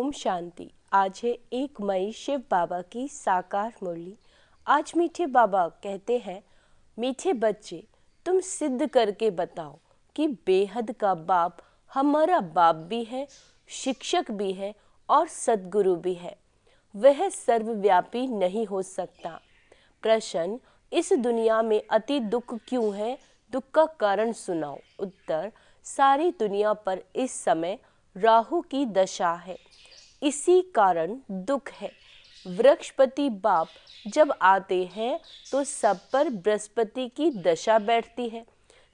ओम शांति। आज है 1 मई, शिव बाबा की साकार मुरली। आज मीठे बाबा कहते हैं, मीठे बच्चे तुम सिद्ध करके बताओ कि बेहद का बाप हमारा बाप भी है, शिक्षक भी है और सद्गुरु भी है। वह सर्वव्यापी नहीं हो सकता। प्रश्न, इस दुनिया में अति दुख क्यों है? दुख का कारण सुनाओ। उत्तर, सारी दुनिया पर इस समय राहु की दशा है, इसी कारण दुख है। वृक्षपति बाप जब आते हैं तो सब पर बृहस्पति की दशा बैठती है।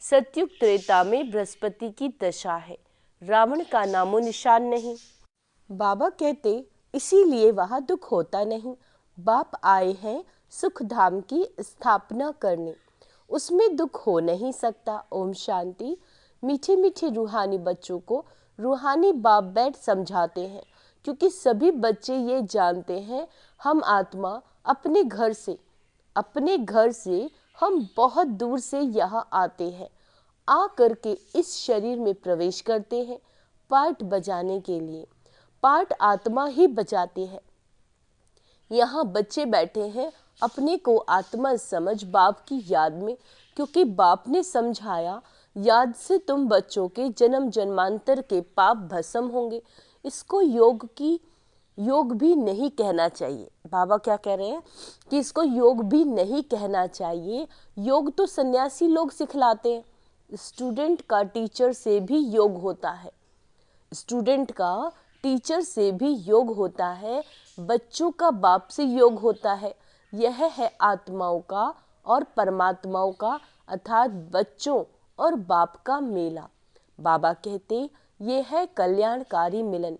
सतयुग त्रेता में बृहस्पति की दशा है, रावण का नामो निशान नहीं। बाबा कहते इसीलिए वहाँ दुख होता नहीं। बाप आए हैं सुख धाम की स्थापना करने, उसमें दुख हो नहीं सकता। ओम शांति। मीठे मीठे रूहानी बच्चों को रूहानी बाप बैठ समझाते हैं, क्योंकि सभी बच्चे ये जानते हैं हम आत्मा अपने घर से हम बहुत दूर से यहाँ आते हैं, आ करके इस शरीर में प्रवेश करते हैं पाठ बजाने के लिए। पाठ आत्मा ही बजाते हैं। यहाँ बच्चे बैठे हैं अपने को आत्मा समझ बाप की याद में, क्योंकि बाप ने समझाया याद से तुम बच्चों के जन्म जन्मांतर के पाप भस्म होंगे। इसको योग भी नहीं कहना चाहिए। बाबा क्या कह रहे हैं कि इसको योग भी नहीं कहना चाहिए। योग तो सन्यासी लोग सिखलाते हैं। स्टूडेंट का टीचर से भी योग होता है, स्टूडेंट का टीचर से भी योग होता है, बच्चों का बाप से योग होता है। यह है आत्माओं का और परमात्माओं का, अर्थात बच्चों और बाप का मेला। बाबा कहते ये है कल्याणकारी मिलन,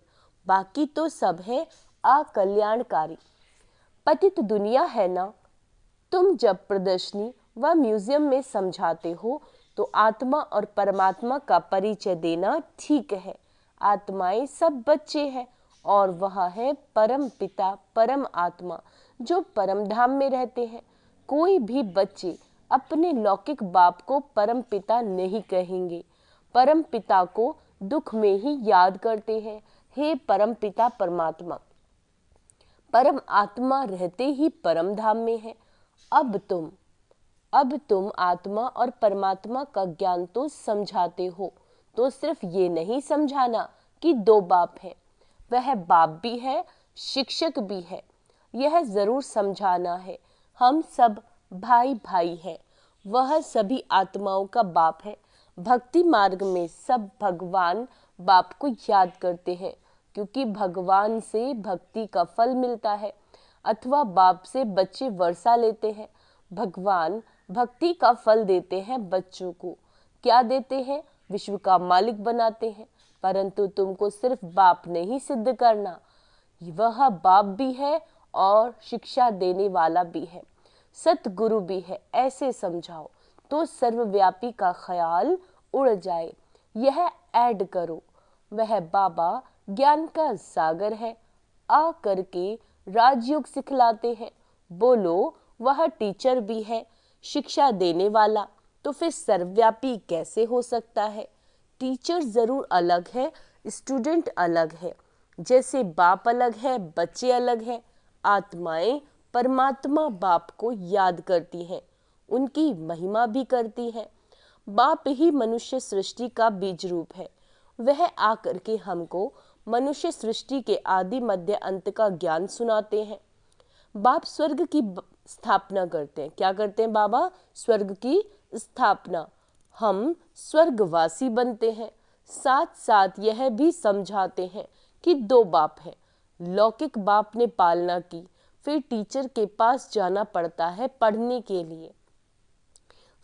बाकी तो सब है अकल्याणकारी। पतित दुनिया है ना। तुम जब प्रदर्शनी व म्यूजियम में समझाते हो तो आत्मा और परमात्मा का परिचय देना ठीक है। आत्माएं सब बच्चे हैं और वह है परम पिता परम आत्मा जो परम धाम में रहते हैं। कोई भी बच्चे अपने लौकिक बाप को परम पिता नहीं कहेंगे। परम पिता को दुख में ही याद करते हैं, हे परम पिता परमात्मा। परम आत्मा रहते ही परम धाम में है। अब तुम आत्मा और परमात्मा का ज्ञान तो समझाते हो, तो सिर्फ ये नहीं समझाना कि दो बाप हैं, वह बाप भी है शिक्षक भी है। यह जरूर समझाना है हम सब भाई भाई हैं, वह सभी आत्माओं का बाप है। भक्ति मार्ग में सब भगवान बाप को याद करते हैं, क्योंकि भगवान से भक्ति का फल मिलता है, अथवा बाप से बच्चे वर्षा लेते हैं। भगवान भक्ति का फल देते हैं बच्चों को। क्या देते हैं? विश्व का मालिक बनाते हैं। परंतु तुमको सिर्फ बाप नहीं सिद्ध करना, वह बाप भी है और शिक्षा देने वाला भी है, सतगुरु भी है। ऐसे समझाओ तो सर्वव्यापी का ख्याल उड़ जाए। यह ऐड करो, वह बाबा ज्ञान का सागर है, आ करके राजयोग सिखलाते हैं। बोलो वह टीचर भी है शिक्षा देने वाला, तो फिर सर्वव्यापी कैसे हो सकता है? टीचर जरूर अलग है, स्टूडेंट अलग है। जैसे बाप अलग है, बच्चे अलग हैं। आत्माएं परमात्मा बाप को याद करती हैं, उनकी महिमा भी करती हैं। बाप ही मनुष्य सृष्टि का बीज रूप है। वह आकर के हमको मनुष्य सृष्टि के आदि मध्य अंत का ज्ञान सुनाते हैं। बाप स्वर्ग की स्थापना करते हैं। क्या करते हैं बाबा? स्वर्ग की स्थापना। हम स्वर्गवासी बनते हैं। साथ साथ यह भी समझाते हैं कि दो बाप हैं। लौकिक बाप ने पालना की, फिर टीचर के पास जाना पड़ता है पढ़ने के लिए।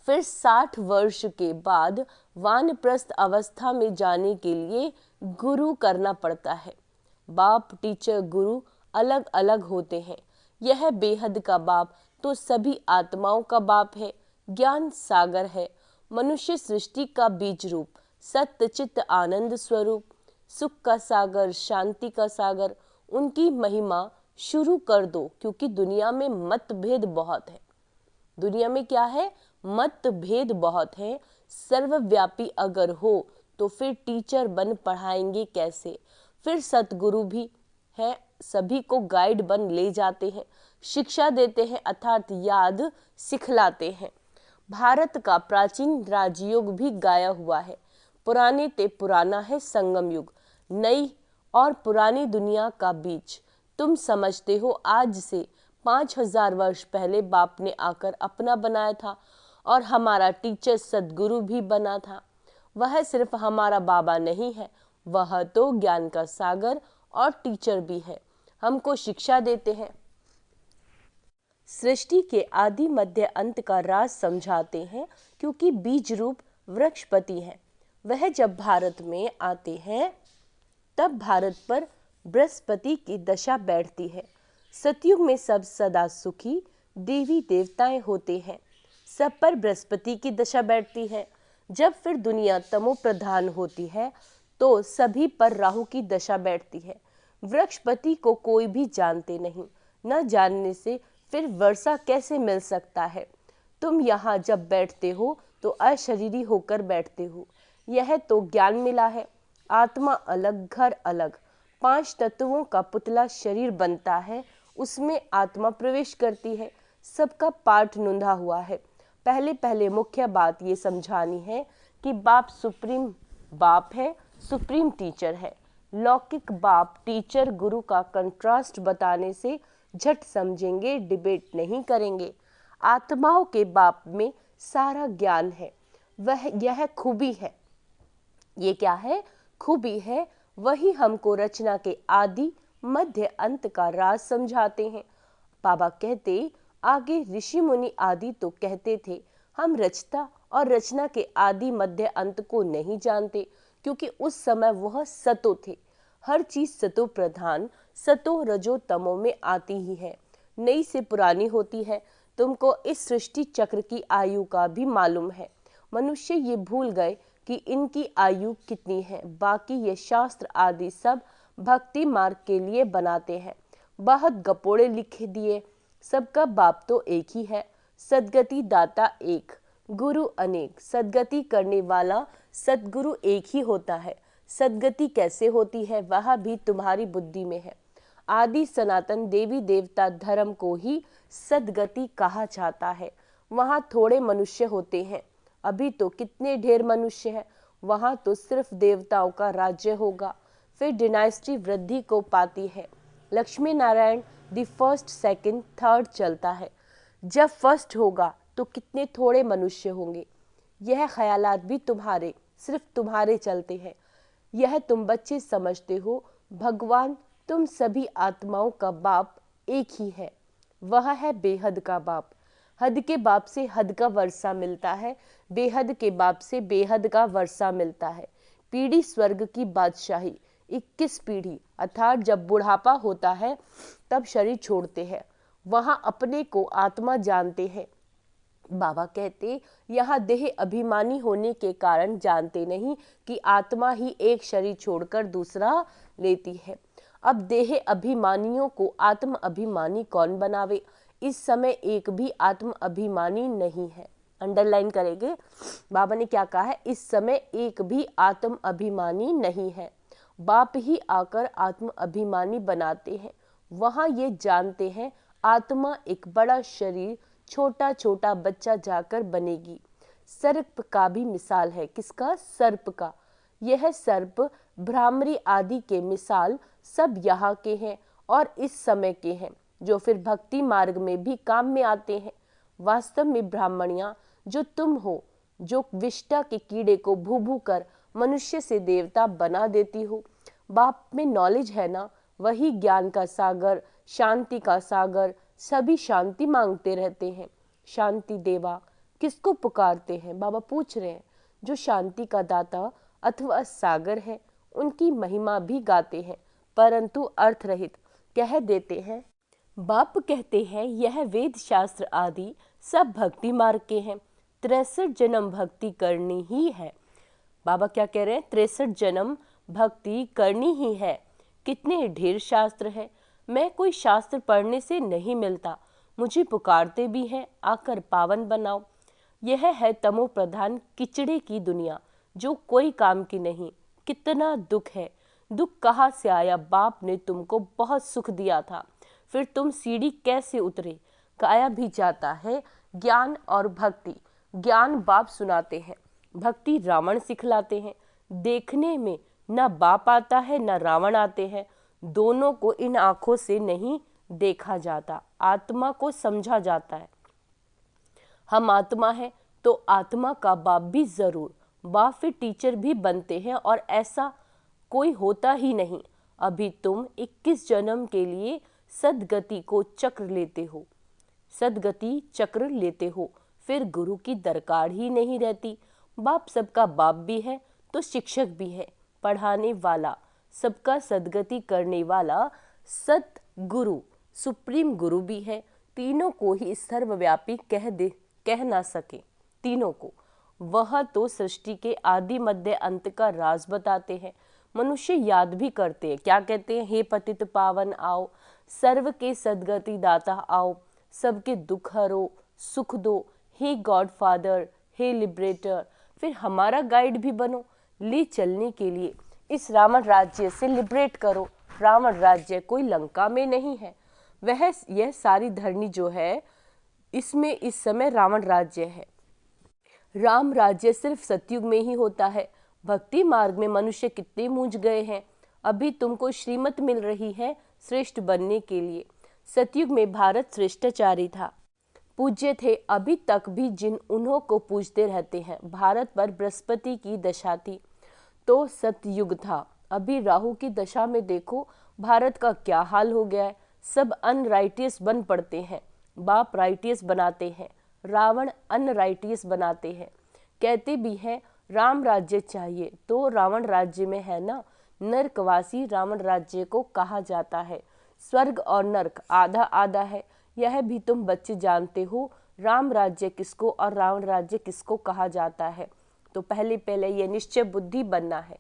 फिर 60 वर्ष के बाद वानप्रस्थ अवस्था में जाने के लिए गुरु करना पड़ता है। बाप टीचर गुरु अलग अलग होते हैं। यह बेहद का बाप तो सभी आत्माओं का बाप है, ज्ञान सागर है, मनुष्य सृष्टि का बीज रूप, सत्य चित्त आनंद स्वरूप, सुख का सागर, शांति का सागर। उनकी महिमा शुरू कर दो, क्योंकि दुनिया में मतभेद बहुत है। दुनिया में क्या है? मतभेद बहुत है। सर्वव्यापी अगर हो तो फिर टीचर बन पढ़ाएंगे कैसे? फिर सतगुरु भी हैं, सभी को गाइड बन ले जाते हैं, शिक्षा देते हैं अर्थात याद सिखलाते हैं। भारत का प्राचीन राजयोग भी गाया हुआ है, पुराने ते पुराना है संगम युग, नई और पुरानी दुनिया का बीच। तुम समझते हो आज से 5000 वर्ष पहले बाप ने आकर अपना बनाया था और हमारा टीचर सदगुरु भी बना था। वह सिर्फ हमारा बाबा नहीं है, वह तो ज्ञान का सागर और टीचर भी है, हमको शिक्षा देते हैं। सृष्टि के आदि मध्य अंत का राज समझाते हैं, क्योंकि बीज रूप वृक्षपति है। वह जब भारत में आते हैं तब भारत पर बृहस्पति की दशा बैठती है। सतयुग में सब सदा सुखी देवी देवताएं होते हैं, सब पर बृहस्पति की दशा बैठती है। जब फिर दुनिया तमो प्रधान होती है तो सभी पर राहु की दशा बैठती है। वृक्षपति को कोई भी जानते नहीं, न जानने से फिर वर्षा कैसे मिल सकता है। तुम यहाँ जब बैठते हो तो अशरीरी होकर बैठते हो, यह तो ज्ञान मिला है। आत्मा अलग, घर अलग, 5 तत्वों का पुतला शरीर बनता है, उसमें आत्मा प्रवेश करती है। सबका पाठ नूंधा हुआ है। पहले पहले मुख्य बात ये समझानी है कि बाप सुप्रीम बाप है, सुप्रीम टीचर है। लौकिक बाप टीचर गुरु का कंट्रास्ट बताने से झट समझेंगे, डिबेट नहीं करेंगे। आत्माओं के बाप में सारा ज्ञान है, वह यह खूबी है। ये क्या है? खूबी है। वही हमको रचना के आदि मध्य अंत का राज समझाते हैं। बाबा कहते, आगे ऋषि मुनि आदि तो कहते थे, हम रचता और रचना के आदि मध्य अंत को नहीं जानते, क्योंकि उस समय वह सतो थे। हर चीज सतो प्रधान, सतो रजो तमो में आती ही है, नई से पुरानी होती है। तुमको इस सृष्टि चक्र की आयु का भी मालूम है। मनुष्य ये भूल गए कि इनकी आयु कितनी है। बाकी ये शास्त्र आदि सब भक्ति मार्ग के लिए बनाते हैं, बहुत गपोड़े लिखे दिए। सबका बाप तो एक ही है, सदगति दाता एक, गुरु अनेक। सदगति करने वाला सदगुरु एक ही होता है। सदगति कैसे होती है वह भी तुम्हारी बुद्धि में है। आदि सनातन देवी देवता धर्म को ही सदगति कहा जाता है। वहाँ थोड़े मनुष्य होते हैं, अभी तो कितने ढेर मनुष्य हैं। वहाँ तो सिर्फ देवताओं का राज्य होगा। फिर डिनाइस्टी वृद्धि को पाती है। Lakshmi Narayan the first, second, third चलता है। जब फर्स्ट होगा तो कितने थोड़े मनुष्य होंगे। यह ख्यालात भी तुम्हारे, सिर्फ तुम्हारे चलते हैं। यह तुम बच्चे समझते हो। भगवान तुम सभी आत्माओं का बाप एक ही है, वह है बेहद का बाप। हद के बाप से हद का वर्षा मिलता है, बेहद के बाप से बेहद का वर्षा मिलता है। पीढ़ी स्वर्ग की बादशाही, 21 पीढ़ी अर्थात जब बुढ़ापा होता है तब शरीर छोड़ते हैं, वहाँ अपने को आत्मा जानते हैं। बाबा कहते, यहाँ देह अभिमानी होने के कारण जानते नहीं कि आत्मा ही एक शरीर छोड़कर दूसरा लेती है। अब देह अभिमानियों को आत्म अभिमानी कौन बनावे? इस समय एक भी आत्म अभिमानी नहीं है। अंडरलाइन करेंगे, बाबा ने क्या कहा है? इस समय एक भी आत्म अभिमानी नहीं है। बाप ही आकर आत्म अभिमानी बनाते हैं। वहाँ ये जानते हैं आत्मा एक बड़ा शरीर, छोटा छोटा बच्चा जाकर बनेगी। सर्प का भी मिसाल है। किसका? सर्प का। यह सर्प भ्रामरी आदि के मिसाल सब यहाँ के हैं और इस समय के हैं, जो फिर भक्ति मार्ग में भी काम में आते हैं। वास्तव में ब्राह्मणियाँ जो तुम हो, जो विष्टा के कीड़े को भू भू कर मनुष्य से देवता बना देती हो। बाप में नॉलेज है ना, वही ज्ञान का सागर, शांति का सागर। सभी शांति मांगते रहते हैं। शांति देवा किसको पुकारते हैं? बाबा पूछ रहे हैं। जो शांति का दाता अथवा सागर है, उनकी महिमा भी गाते हैं, परंतु अर्थ रहित कह देते हैं। बाप कहते हैं यह वेद शास्त्र आदि सब भक्ति मार्ग के हैं। 63 जन्म भक्ति करनी ही है। बाबा क्या कह रहे हैं? 63 जन्म भक्ति करनी ही है। कितने ढेर शास्त्र है। मैं कोई शास्त्र पढ़ने से नहीं मिलता, मुझे पुकारते भी हैं, आकर पावन बनाओ। यह है तमो प्रधान किचड़े की दुनिया, जो कोई काम की नहीं। कितना दुख है। दुख कहाँ से आया, बाप ने तुमको बहुत सुख दिया था, फिर तुम सीढ़ी कैसे उतरे। गाया भी जाता है ज्ञान और भक्ति। ज्ञान बाप सुनाते हैं, भक्ति रावण सिखलाते हैं। देखने में न बाप आता है न रावण आते हैं, दोनों को इन आंखों से नहीं देखा जाता, आत्मा को समझा जाता है। हम आत्मा है तो आत्मा का बाप भी जरूर, बाप फिर टीचर भी बनते हैं, और ऐसा कोई होता ही नहीं। अभी तुम 21 जन्म के लिए सदगति को चक्र लेते हो, सदगति चक्र लेते हो, फिर गुरु की दरकार ही नहीं रहती। बाप सबका बाप भी है तो शिक्षक भी है, पढ़ाने वाला, सबका सदगति करने वाला सतगुरु सुप्रीम गुरु भी है। तीनों को ही सर्वव्यापी कह ना सके, तीनों को वह तो सृष्टि के आदि मध्य अंत का राज बताते हैं। मनुष्य याद भी करते हैं, क्या कहते हैं, हे पतित पावन आओ, सर्व के सदगति दाता आओ, सबके दुख हरो सुख दो, हे गॉड फादर, हे लिबरेटर। फिर हमारा गाइड भी बनो, ले चलने के लिए इस रावण राज्य से लिबरेट करो। रावण राज्य कोई लंका में नहीं है, वह यह सारी धरनी जो है इसमें इस समय रावण राज्य है। राम राज्य सिर्फ सतयुग में ही होता है। भक्ति मार्ग में मनुष्य कितने मूझ गए हैं। अभी तुमको श्रीमत मिल रही है श्रेष्ठ बनने के लिए। सतयुग में भारत श्रेष्ठाचारी था, पूज्य थे, अभी तक भी जिन उन्हों को पूजते रहते हैं। भारत पर बृहस्पति की दशा थी तो सतयुग था। अभी राहु की दशा में देखो भारत का क्या हाल हो गया है। सब अनराइटियस बन पड़ते हैं, बाप राइटियस बनाते हैं, रावण अनराइटियस बनाते हैं। कहते भी हैं राम राज्य चाहिए तो रावण राज्य में है ना। नरकवासी रावण राज्य को कहा जाता है। स्वर्ग और नरक आधा आधा है, यह भी तुम बच्चे जानते हो। राम राज्य किसको और रावण राज्य किसको कहा जाता है। तो पहले पहले ये निश्चय बुद्धि बनना है,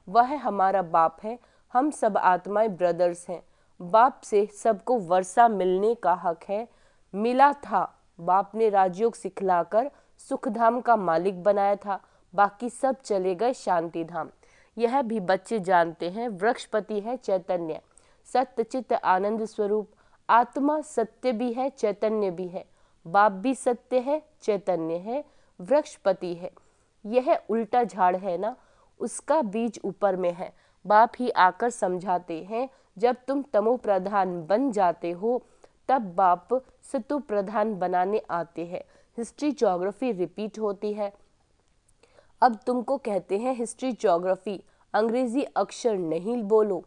वह हमारा बाप है, हम सब आत्माएं ब्रदर्स हैं। बाप से सबको वर्षा मिलने का हक है, मिला था। बाप ने राजयोग सिखलाकर सुखधाम का मालिक बनाया था, बाकी सब चले गए शांति धाम। यह भी बच्चे जानते हैं। वृक्षपति है चैतन्य, सत्य चित्त आनंद स्वरूप। आत्मा सत्य भी है चैतन्य भी है, बाप भी सत्य है चैतन्य है, वृक्षपति है। यह उल्टा झाड़ है ना, उसका बीज ऊपर में है। बाप ही आकर समझाते हैं, जब तुम तमो प्रधान बन जाते हो तब बाप सतो प्रधान बनाने आते हैं। हिस्ट्री ज्योग्राफी रिपीट होती है। अब तुमको कहते हैं हिस्ट्री ज्योग्राफी, अंग्रेजी अक्षर नहीं बोलो,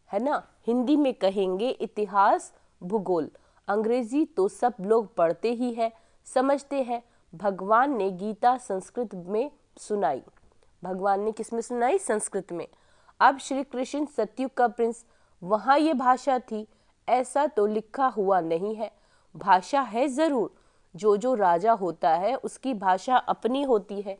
है ना। हिंदी में कहेंगे इतिहास भूगोल। अंग्रेजी तो सब लोग पढ़ते ही है, समझते हैं। भगवान ने गीता संस्कृत में सुनाई, भगवान ने किस में सुनाई, संस्कृत में। अब श्री कृष्ण सतयुग का प्रिंस, वहाँ ये भाषा थी ऐसा तो लिखा हुआ नहीं है। भाषा है जरूर, जो जो राजा होता है उसकी भाषा अपनी होती है।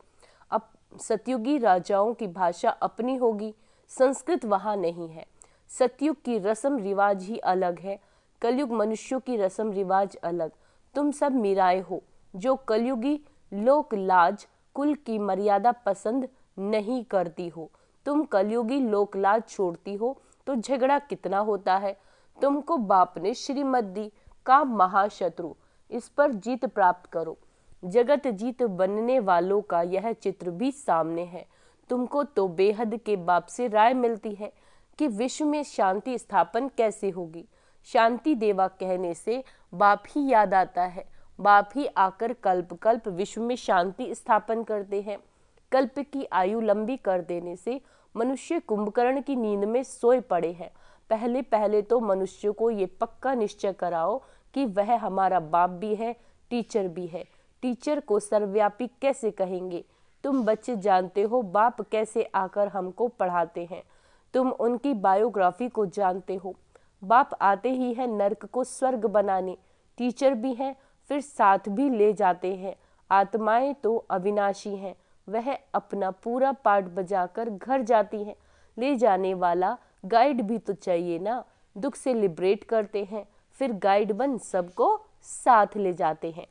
अब सतयुगी राजाओं की भाषा अपनी होगी, संस्कृत वहाँ नहीं है। सतयुग की रस्म रिवाज ही अलग है, कलयुग मनुष्यों की रस्म रिवाज अलग। तुम सब मीराए हो जो कलयुगी लोक लाज कुल की मर्यादा पसंद नहीं करती हो। तुम कलयुगी लोक लाज छोड़ती हो तो झगड़ा कितना होता है। तुमको बाप ने श्रीमत दी, काम महाशत्रु, इस पर जीत प्राप्त करो। जगत जीत बनने वालों का यह चित्र भी सामने है। तुमको तो बेहद के बाप से राय मिलती है कि विश्व में शांति स्थापन कैसे होगी। शांति देवा कहने से बाप ही याद आता है। बाप ही आकर कल्प कल्प विश्व में शांति स्थापन करते हैं। कल्प की आयु लंबी कर देने से मनुष्य कुंभकर्ण की नींद में सोए पड़े हैं। पहले पहले तो मनुष्य को ये पक्का निश्चय कराओ कि वह हमारा बाप भी है, टीचर भी है। टीचर को सर्वव्यापी कैसे कहेंगे। तुम बच्चे जानते हो बाप कैसे आकर हमको पढ़ाते हैं। तुम उनकी बायोग्राफी को जानते हो। बाप आते ही है नरक को स्वर्ग बनाने, टीचर भी हैं, फिर साथ भी ले जाते हैं। आत्माएं तो अविनाशी हैं, वह अपना पूरा पाठ बजाकर घर जाती हैं। ले जाने वाला गाइड भी तो चाहिए ना। दुख से लिबरेट करते हैं, फिर गाइड बन सबको साथ ले जाते हैं।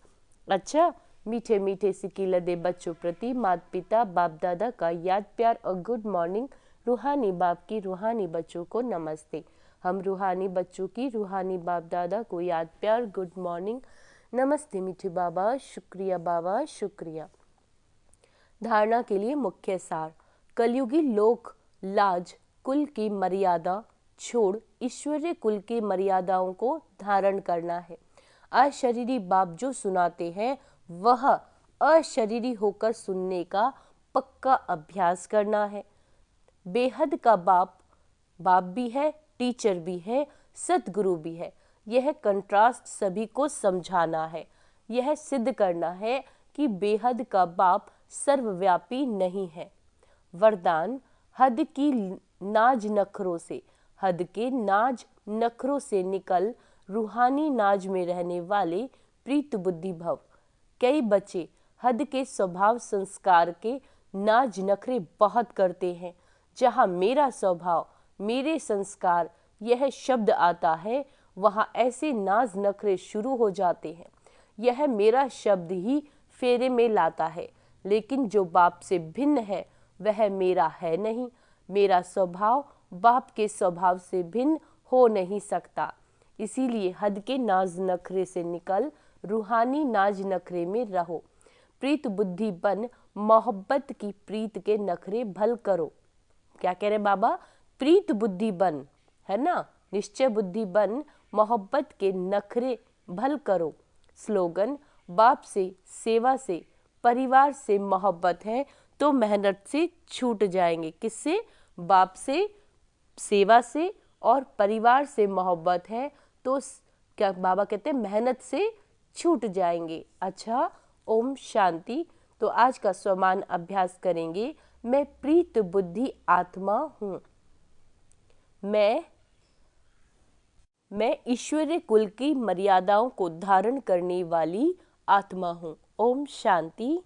अच्छा, मीठे मीठे सिकी लदे बच्चों प्रति माता पिता बाप दादा का याद प्यार और गुड मॉर्निंग। रूहानी बाप की रूहानी बच्चों को नमस्ते। हम रूहानी बच्चों की रूहानी बाप दादा को याद प्यार गुड मॉर्निंग। नमस्ते मीठे बाबा, शुक्रिया बाबा, शुक्रिया। धारणा के लिए मुख्य सार। कलयुगी लोक लाज कुल की मर्यादा छोड़ ईश्वरीय कुल की मर्यादाओं को धारण करना है। अशरीरी बाप जो सुनाते हैं वह अशरीरी होकर सुनने का पक्का अभ्यास करना है। बेहद का बाप बाप भी है, टीचर भी है, सतगुरु भी है। यह कंट्रास्ट सभी को समझाना है। यह सिद्ध करना है कि बेहद का बाप सर्वव्यापी नहीं है। वरदान। हद की नाज नखरों से, हद के नाज नखरों से निकल रूहानी नाज में रहने वाले प्रीत बुद्धि भव। कई बच्चे हद के स्वभाव संस्कार के नाज नखरे बहुत करते हैं। जहाँ मेरा स्वभाव, मेरे संस्कार यह शब्द आता है, वहाँ ऐसे नाज नखरे शुरू हो जाते हैं। यह मेरा शब्द ही फेरे में लाता है, लेकिन जो बाप से भिन्न है वह मेरा है नहीं। मेरा स्वभाव बाप के स्वभाव से भिन्न हो नहीं सकता। इसीलिए हद के नाज नखरे से निकल रूहानी नाज नखरे में रहो। प्रीत बुद्धि बन मोहब्बत की प्रीत के नखरे भल करो। क्या कह रहे बाबा? प्रीत बुद्धि बन, है ना, निश्चय बुद्धि बन मोहब्बत के नखरे भल करो। स्लोगन। बाप से, सेवा से, परिवार से मोहब्बत है तो मेहनत से छूट जाएंगे। किससे? बाप से, सेवा से और परिवार से मोहब्बत है तो क्या बाबा कहते हैं, मेहनत से छूट जाएंगे। अच्छा, ओम शांति। तो आज का स्वमान अभ्यास करेंगे। मैं प्रीत बुद्धि आत्मा हूँ। मैं ईश्वरीय कुल की मर्यादाओं को धारण करने वाली आत्मा हूँ। ओम शांति।